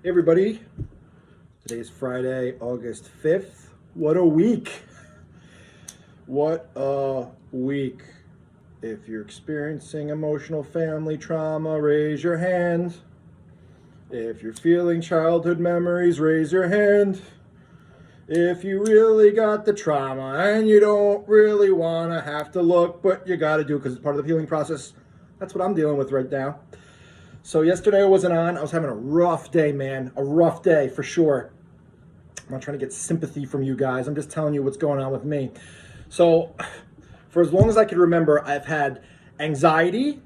Hey everybody, today is Friday, August 5th. What a week! What a week. If you're experiencing emotional family trauma, raise your hand. If you're feeling childhood memories, raise your hand. If you really got the trauma and you don't really want to have to look, but you got to do it because it's part of the healing process, that's what I'm dealing with right now. So yesterday I wasn't on. I was having a rough day, man. A rough day for sure. I'm not trying to get sympathy from you guys. I'm just telling you what's going on with me. So for as long as I can remember, I've had anxiety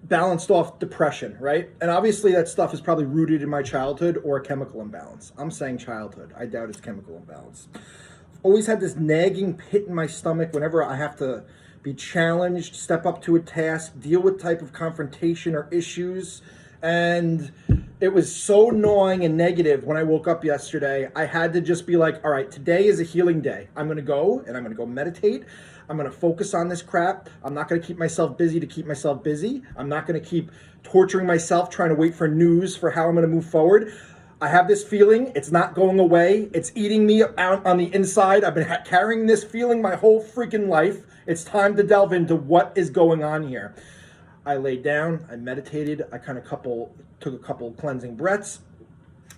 balanced off depression, right? And obviously that stuff is probably rooted in my childhood or a chemical imbalance. I'm saying childhood. I doubt it's chemical imbalance. Always had this nagging pit in my stomach whenever I have to be challenged, step up to a task, deal with type of confrontation or issues. And it was so gnawing and negative when I woke up yesterday. I had to just be like, all right, today is a healing day. I'm going to go and I'm going to go meditate. I'm going to focus on this crap. I'm not going to keep myself busy to keep myself busy. I'm not going to keep torturing myself trying to wait for news for how I'm going to move forward. I have this feeling. It's not going away. It's eating me out on the inside. I've been carrying this feeling my whole freaking life. It's time to delve into what is going on here. I laid down. I meditated. I took a couple cleansing breaths.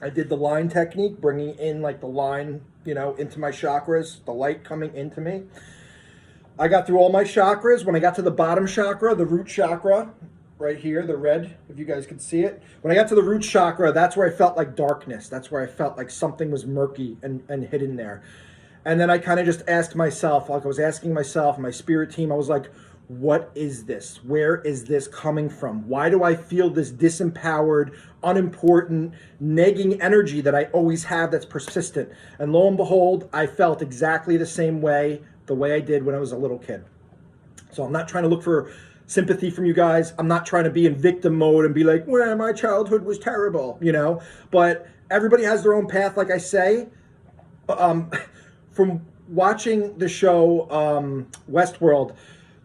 I did the line technique, bringing in like the line, into my chakras, the light coming into me. I got through all my chakras. When I got to the bottom chakra, the root chakra, right here, the red, if you guys could see it. When I got to the root chakra, that's where I felt like darkness. That's where I felt like something was murky and hidden there. And then I kind of just asked myself, like I was asking myself, my spirit team, I was like, what is this? Where is this coming from? Why do I feel this disempowered, unimportant, nagging energy that I always have that's persistent? And lo and behold, I felt exactly the way I did when I was a little kid. So I'm not trying to look for sympathy from you guys. I'm not trying to be in victim mode and be like, well, my childhood was terrible, But everybody has their own path, like I say. From watching the show Westworld,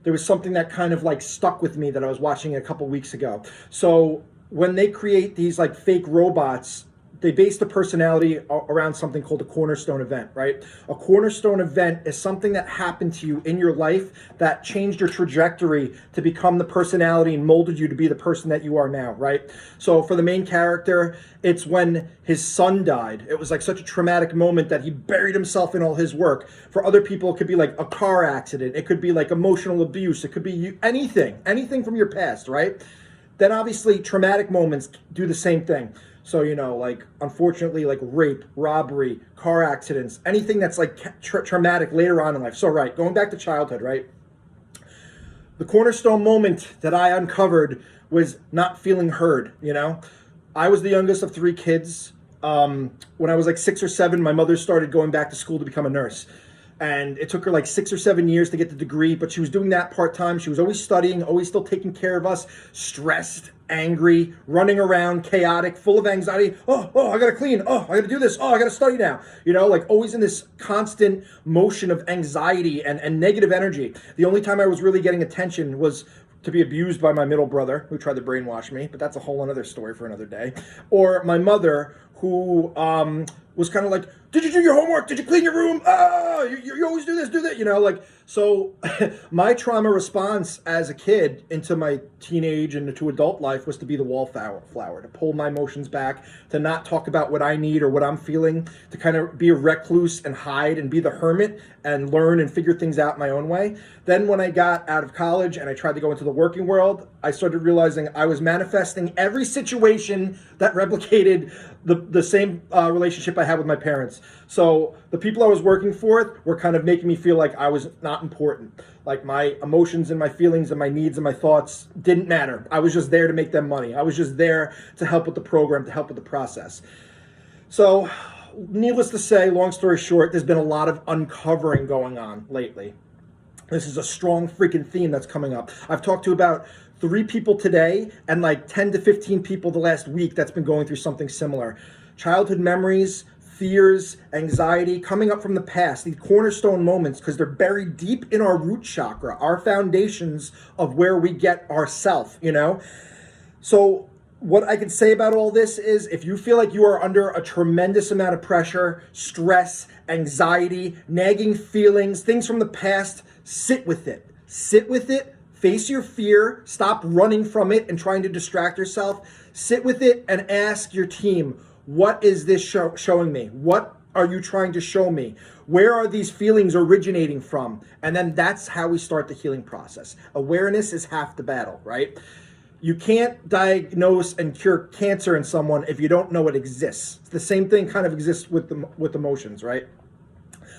there was something that kind of like stuck with me that I was watching a couple weeks ago. So when they create these like fake robots, they base the personality around something called a cornerstone event, right? A cornerstone event is something that happened to you in your life that changed your trajectory to become the personality and molded you to be the person that you are now, right? So for the main character, it's when his son died. It was like such a traumatic moment that he buried himself in all his work. For other people, it could be like a car accident. It could be like emotional abuse. It could be anything from your past, right? Then obviously traumatic moments do the same thing. So, like, unfortunately, like rape, robbery, car accidents, anything that's like traumatic later on in life. So, right, going back to childhood, right? The cornerstone moment that I uncovered was not feeling heard, I was the youngest of three kids. When I was like 6 or 7, my mother started going back to school to become a nurse. And it took her like 6 or 7 years to get the degree, but she was doing that part-time. She was always studying, always still taking care of us, stressed, angry, running around, chaotic, full of anxiety. Oh, I gotta clean. Oh, I gotta do this. Oh, I gotta study now. Like always in this constant motion of anxiety and negative energy. The only time I was really getting attention was to be abused by my middle brother, who tried to brainwash me, but that's a whole other story for another day. Or my mother, who was kind of like, did you do your homework? Did you clean your room? You always do this, do that, So my trauma response as a kid into my teenage and into adult life was to be the wallflower, to pull my emotions back, to not talk about what I need or what I'm feeling, to kind of be a recluse and hide and be the hermit and learn and figure things out my own way. Then when I got out of college and I tried to go into the working world, I started realizing I was manifesting every situation that replicated the same relationship I had with my parents. So the people I was working for were kind of making me feel like I was not important. Like my emotions and my feelings and my needs and my thoughts didn't matter. I was just there to make them money. I was just there to help with the program, to help with the process. So needless to say, long story short, there's been a lot of uncovering going on lately. This is a strong freaking theme that's coming up. I've talked to about 3 people today and like 10 to 15 people the last week that's been going through something similar. Childhood memories, fears, anxiety coming up from the past, these cornerstone moments, because they're buried deep in our root chakra, our foundations of where we get our self, So what I can say about all this is if you feel like you are under a tremendous amount of pressure, stress, anxiety, nagging feelings, things from the past, sit with it. Sit with it. Face your fear. Stop running from it and trying to distract yourself. Sit with it and ask your team, what is this showing me? What are you trying to show me? Where are these feelings originating from? And then that's how we start the healing process. Awareness is half the battle, right? You can't diagnose and cure cancer in someone if you don't know it exists. The same thing kind of exists with emotions, right?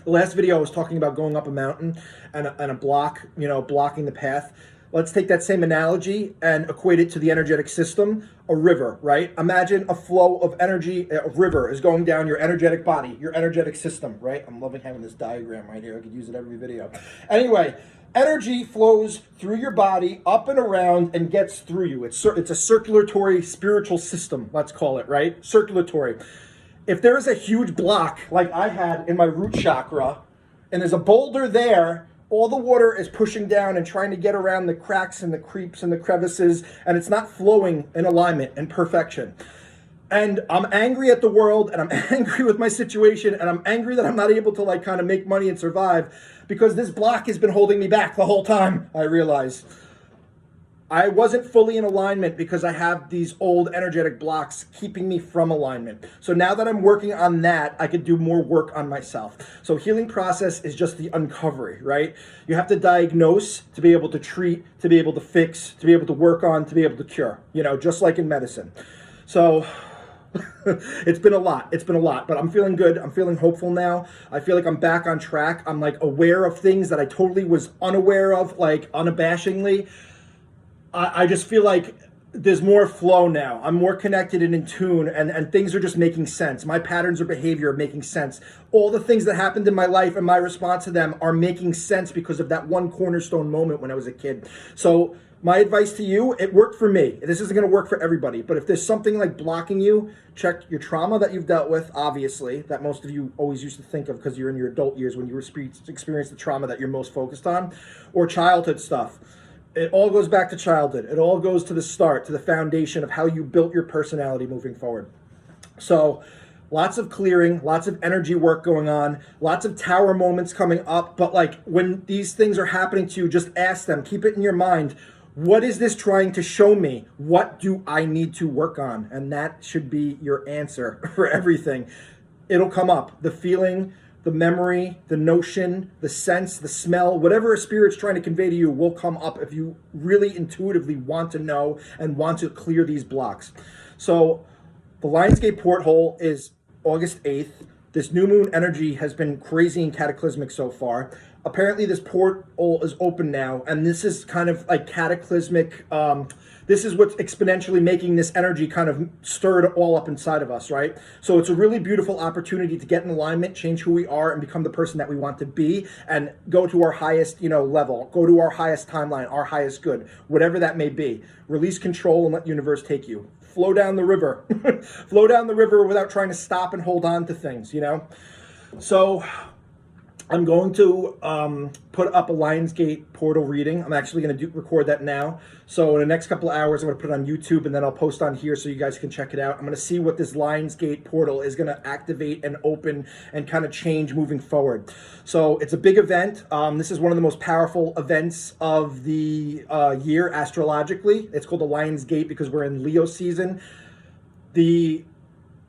The last video I was talking about going up a mountain and a block, blocking the path. Let's take that same analogy and equate it to the energetic system, a river, right? Imagine a flow of energy, a river is going down your energetic body, your energetic system, right? I'm loving having this diagram right here. I could use it every video. Anyway, energy flows through your body, up and around, and gets through you. It's a circulatory spiritual system, let's call it, right? Circulatory. If there is a huge block like I had in my root chakra, and there's a boulder there, all the water is pushing down and trying to get around the cracks and the creeps and the crevices, and it's not flowing in alignment and perfection. And I'm angry at the world, and I'm angry with my situation, and I'm angry that I'm not able to kind of make money and survive because this block has been holding me back the whole time, I realize. I wasn't fully in alignment because I have these old energetic blocks keeping me from alignment. So now that I'm working on that, I could do more work on myself. So healing process is just the uncovery, right? You have to diagnose to be able to treat, to be able to fix, to be able to work on, to be able to cure, just like in medicine. So it's been a lot, but I'm feeling good. I'm feeling hopeful now. I feel like I'm back on track. I'm aware of things that I totally was unaware of, unabashingly. I just feel like there's more flow now. I'm more connected and in tune, and things are just making sense. My patterns of behavior are making sense. All the things that happened in my life and my response to them are making sense because of that one cornerstone moment when I was a kid. So my advice to you, it worked for me. This isn't going to work for everybody, but if there's something blocking you, check your trauma that you've dealt with, obviously, that most of you always used to think of because you're in your adult years when you experienced the trauma that you're most focused on, or childhood stuff. It all goes back to childhood. It all goes to the start, to the foundation of how you built your personality moving forward. So lots of clearing, lots of energy work going on, lots of tower moments coming up. But when these things are happening to you, just ask them, keep it in your mind. What is this trying to show me? What do I need to work on? And that should be your answer for everything. It'll come up. The feeling, the memory, the notion, the sense, the smell, whatever a spirit's trying to convey to you will come up if you really intuitively want to know and want to clear these blocks. So the Lionsgate porthole is August 8th. This new moon energy has been crazy and cataclysmic so far. Apparently this porthole is open now, and this is kind of cataclysmic. This is what's exponentially making this energy kind of stirred all up inside of us, right? So it's a really beautiful opportunity to get in alignment, change who we are, and become the person that we want to be, and go to our highest, level, go to our highest timeline, our highest good, whatever that may be. Release control and let the universe take you. Flow down the river. Flow down the river without trying to stop and hold on to things, So I'm going to put up a Lionsgate portal reading. I'm actually going to record that now. So in the next couple of hours, I'm going to put it on YouTube, and then I'll post on here so you guys can check it out. I'm going to see what this Lionsgate portal is going to activate and open and kind of change moving forward. So it's a big event. This is one of the most powerful events of the year astrologically. It's called the Lionsgate because we're in Leo season. The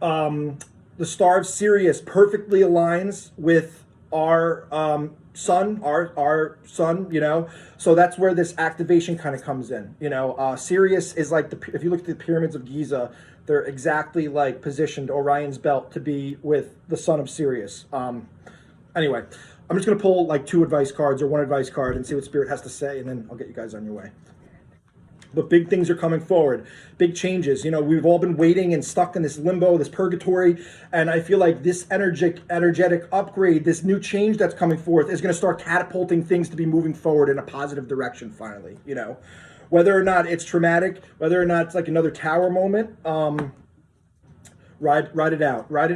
star of Sirius perfectly aligns with our sun, our sun, so that's where this activation kind of comes in. Sirius is if you look at the pyramids of Giza, they're exactly positioned Orion's belt to be with the sun of Sirius. Anyway, I'm just going to pull 2 advice cards or 1 advice card and see what Spirit has to say, and then I'll get you guys on your way. But big things are coming forward, big changes. We've all been waiting and stuck in this limbo, this purgatory, and I feel like this energetic upgrade, this new change that's coming forth is going to start catapulting things to be moving forward in a positive direction finally, Whether or not it's traumatic, whether or not it's another tower moment, ride it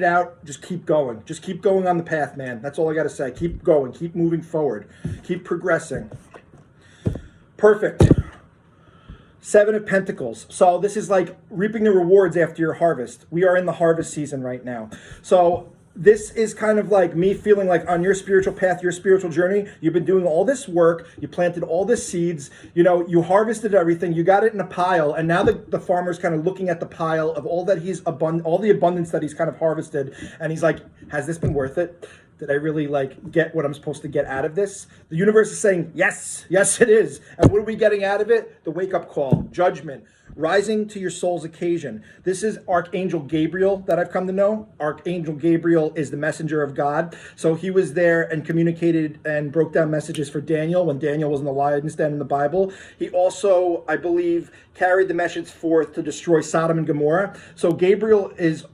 out, just keep going on the path, man. That's all I got to say. Keep going, keep moving forward, keep progressing. Perfect. Seven of Pentacles. So this is like reaping the rewards after your harvest. We are in the harvest season right now. So this is kind of like me feeling like on your spiritual path, your spiritual journey, you've been doing all this work, you planted all the seeds, you harvested everything, you got it in a pile, and now the farmer's kind of looking at the pile of all that all the abundance that he's kind of harvested, and he's like, has this been worth it? Did I really like get what I'm supposed to get out of this? The universe is saying, yes, yes it is. And what are we getting out of it? The wake-up call, judgment, rising to your soul's occasion. This is Archangel Gabriel that I've come to know. Archangel Gabriel is the messenger of God. So he was there and communicated and broke down messages for Daniel when Daniel was in the lion's den in the Bible. He also, I believe, carried the message forth to destroy Sodom and Gomorrah. So Gabriel is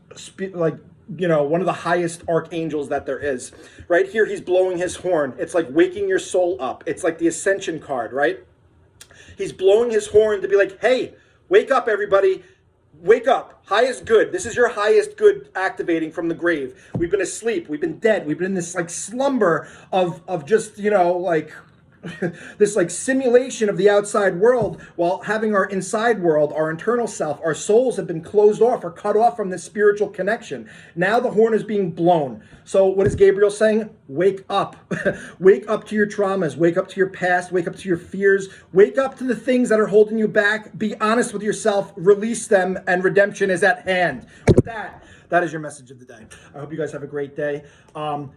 one of the highest archangels that there is. Right here, he's blowing his horn. It's like waking your soul up. It's like the Ascension card, right? He's blowing his horn to be like, hey, wake up, everybody. Wake up. Highest good. This is your highest good activating from the grave. We've been asleep. We've been dead. We've been in this like slumber of just, this like simulation of the outside world while having our inside world, our internal self, our souls have been closed off or cut off from this spiritual connection. Now the horn is being blown. So what is Gabriel saying? Wake up. Wake up to your traumas. Wake up to your past. Wake up to your fears. Wake up to the things that are holding you back. Be honest with yourself. Release them, and redemption is at hand. With that is your message of the day. I hope you guys have a great day.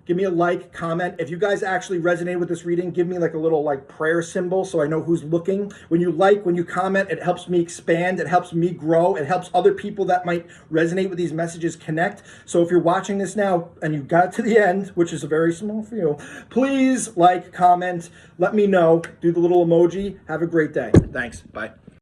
Give me a like, comment. If you guys actually resonate with this reading, give me like a little like prayer symbol so I know who's looking. When you comment, it helps me expand. It helps me grow. It helps other people that might resonate with these messages connect. So if you're watching this now and you got to the end, which is a very small few, please like, comment, let me know, do the little emoji. Have a great day. Thanks. Bye.